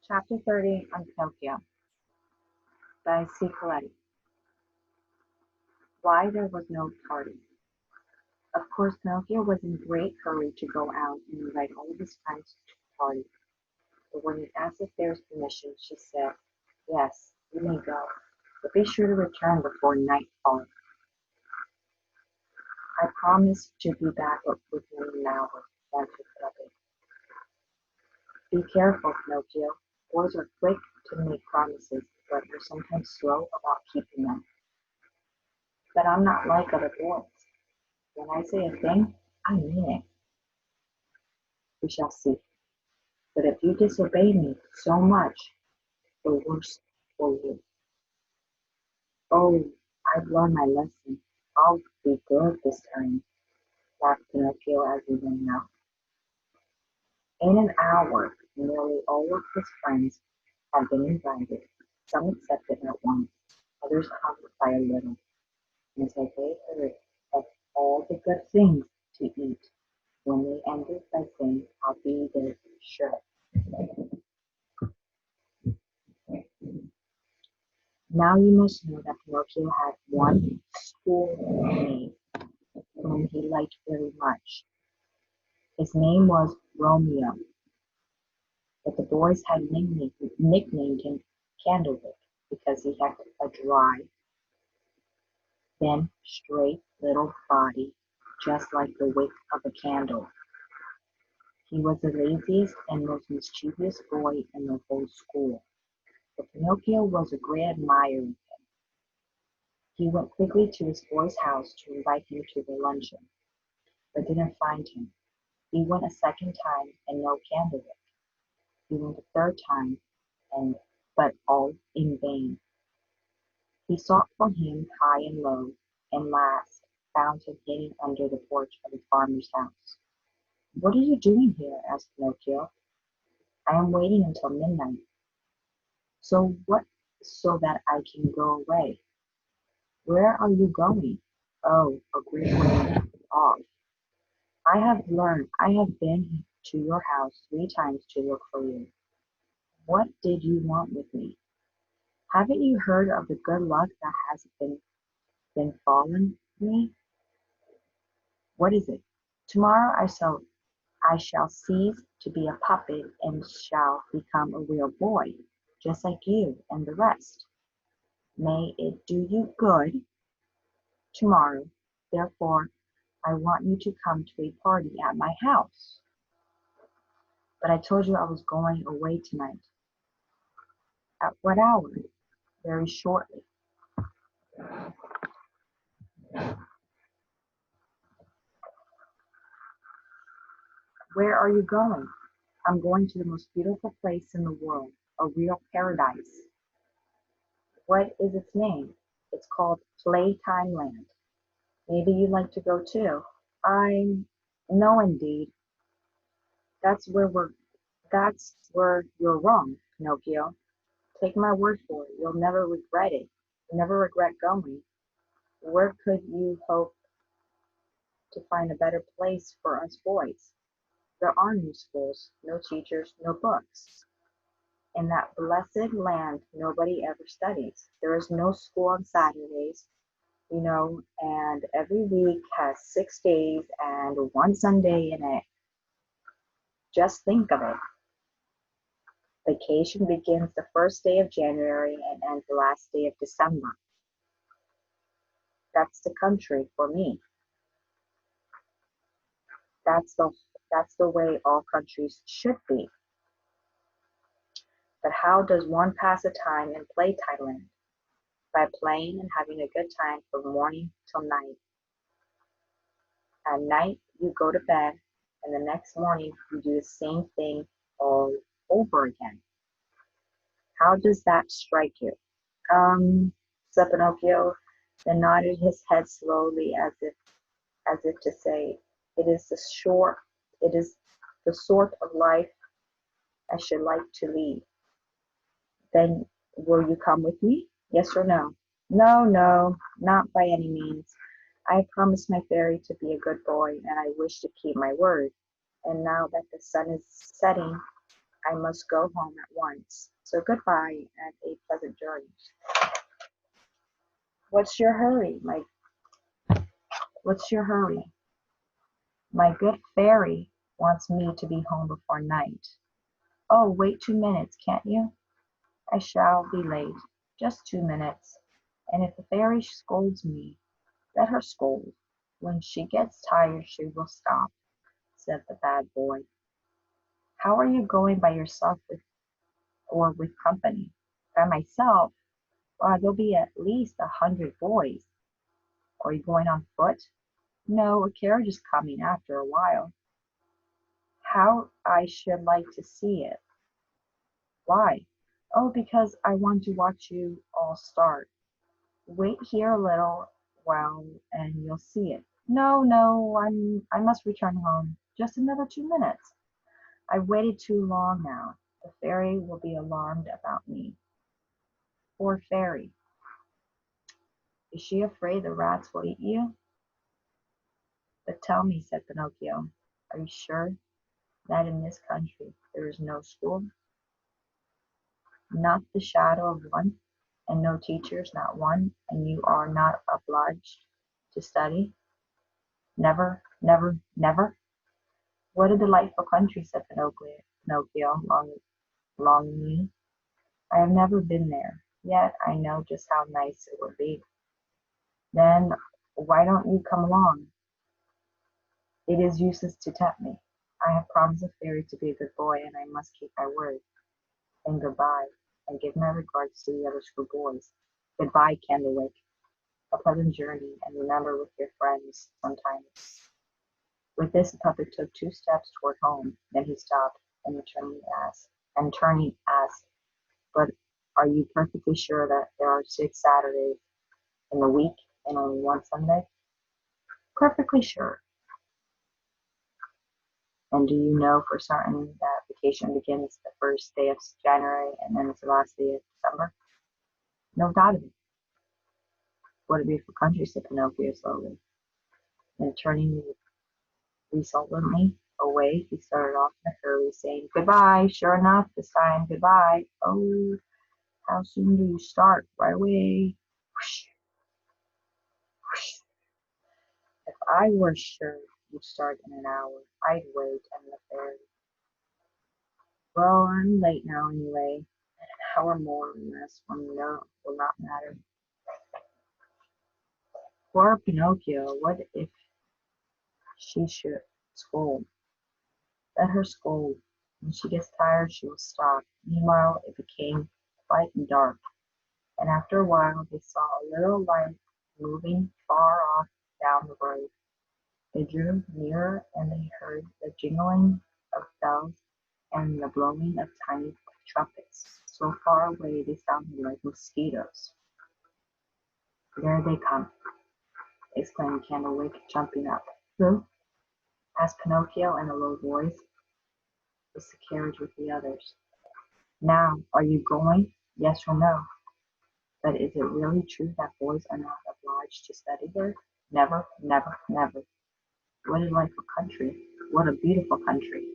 Chapter 30 on Pinocchio by C. Coletti. Why there was no party. Of course, Pinocchio was in a great hurry to go out and invite all of his friends to the party. But when he asked the fairy's permission, she said, "Yes, you may go, but be sure to return before nightfall. I promise to be back within an hour," answered Pepe. Be careful, Pinocchio. Boys are quick to make promises, but are sometimes slow about keeping them. But I'm not like other boys. When I say a thing, I mean it. We shall see. But if you disobey me so much, the worse for you. Oh, I've learned my lesson. I'll be good this time, laughed Pinocchio as he went out. In an hour, nearly all of his friends had been invited. Some accepted at once, others hovered by a little, until they heard of all the good things to eat, when they ended by saying, "I'll be there sure." Now you must know that Pinocchio had one schoolmate whom he liked very much. His name was Romeo, but the boys had nicknamed him Candlewick because he had a dry, thin, straight little body, just like the wick of a candle. He was the laziest and most mischievous boy in the whole school, but Pinocchio was a great admirer. He went quickly to his boy's house to invite him to their luncheon, but didn't find him. He went a second time, and no Candlewick. He went a third time, and but all in vain. He sought for him high and low, and last found him hidden under the porch of his farmer's house. "What are you doing here?" asked Pinocchio. "I am waiting until midnight." "So what? So that I can go away." "Where are you going?" "Oh, a great way off. I have been to your house 3 times to look for you. What did you want with me? Haven't you heard of the good luck that has befallen me?" "What is it?" "Tomorrow I shall cease to be a puppet and shall become a real boy, just like you and the rest. May it do you good tomorrow. Therefore, I want you to come to a party at my house." "But I told you I was going away tonight." "At what hour?" "Very shortly." "Where are you going?" "I'm going to the most beautiful place in the world, a real paradise." "What is its name?" "It's called Playtime Land. Maybe you'd like to go too." "I No, indeed. That's where we're that's where you're wrong, Pinocchio. Take my word for it, you'll never regret it. You'll never regret going. Where could you hope to find a better place for us boys? There are no schools, no teachers, no books. In that blessed land nobody ever studies. There is no school on Saturdays, and every week has 6 days and one Sunday in it. Just think of it. Vacation begins the first day of January and ends the last day of December. That's the country for me. That's the that's the way all countries should be. But how does one pass the time in Playtime Land? By playing and having a good time from morning till night. At night you go to bed, and the next morning you do the same thing all over again. How does that strike you?" Said Pinocchio, then nodded his head slowly as if to say, "It is the sort of life I should like to lead." "Then will you come with me? Yes or no?" "No, no, not by any means. I have promised my fairy to be a good boy, and I wish to keep my word. And now that the sun is setting, I must go home at once. So goodbye and a pleasant journey. What's your hurry, my what's your hurry? My good fairy wants me to be home before night. Oh, wait 2 minutes, can't you? I shall be late. Just 2 minutes. And if the fairy scolds me, let her scold. When she gets tired, she will stop, said the bad boy. How are you going by yourself or with company? By myself? Why, there'll be at least 100 boys. Are you going on foot? No, a carriage is coming after a while. How I should like to see it. Why? Oh, because I want to watch you all start. Wait here a little while and you'll see it. No, no, I must return home. Just another 2 minutes. I've waited too long now. The fairy will be alarmed about me. Poor fairy. Is she afraid the rats will eat you? But tell me, said Pinocchio, are you sure that in this country there is no school? Not the shadow of one, and no teachers, not one, and you are not obliged to study? Never, never, never? What a delightful country, said Pinocchio longingly. I have never been there, yet I know just how nice it would be. Then why don't you come along? It is useless to tempt me. I have promised the fairy to be a good boy, and I must keep my word. Then goodbye, and give my regards to the other schoolboys. Goodbye, Candlewick. A pleasant journey, and remember with your friends sometimes. With this, the puppet took 2 steps toward home. Then he stopped, and turning asked, "But are you perfectly sure that there are 6 Saturdays in the week and only one Sunday?" "Perfectly sure." "And do you know for certain that vacation begins the first day of January and ends the last day of December?" "No doubt of it." "What a beautiful country," said Pinocchio slowly. Then turning resolutely away, he started off in a hurry, saying, "Goodbye, sure enough, this time, goodbye. Oh, how soon do you start? Right away." Whoosh, whoosh. "If I were sure you'd start in an hour, I'd wait," and the fairy. "Well, I'm late now anyway. An hour more or less will not matter." Poor Pinocchio, what if she should scold? Let her scold. When she gets tired, she will stop. Meanwhile, it became quite dark, and after a while they saw a little light moving far off down the road. They drew nearer and they heard the jingling of bells and the blowing of tiny trumpets. So far away they sounded like mosquitoes. "There they come!" exclaimed Candlewick, jumping up. "Who?" asked Pinocchio in a low voice. "It's the carriage with the others." "Now, are you going? Yes or no?" "But is it really true that boys are not obliged to study there?" "Never, never, never." "What a delightful country! What a beautiful country!"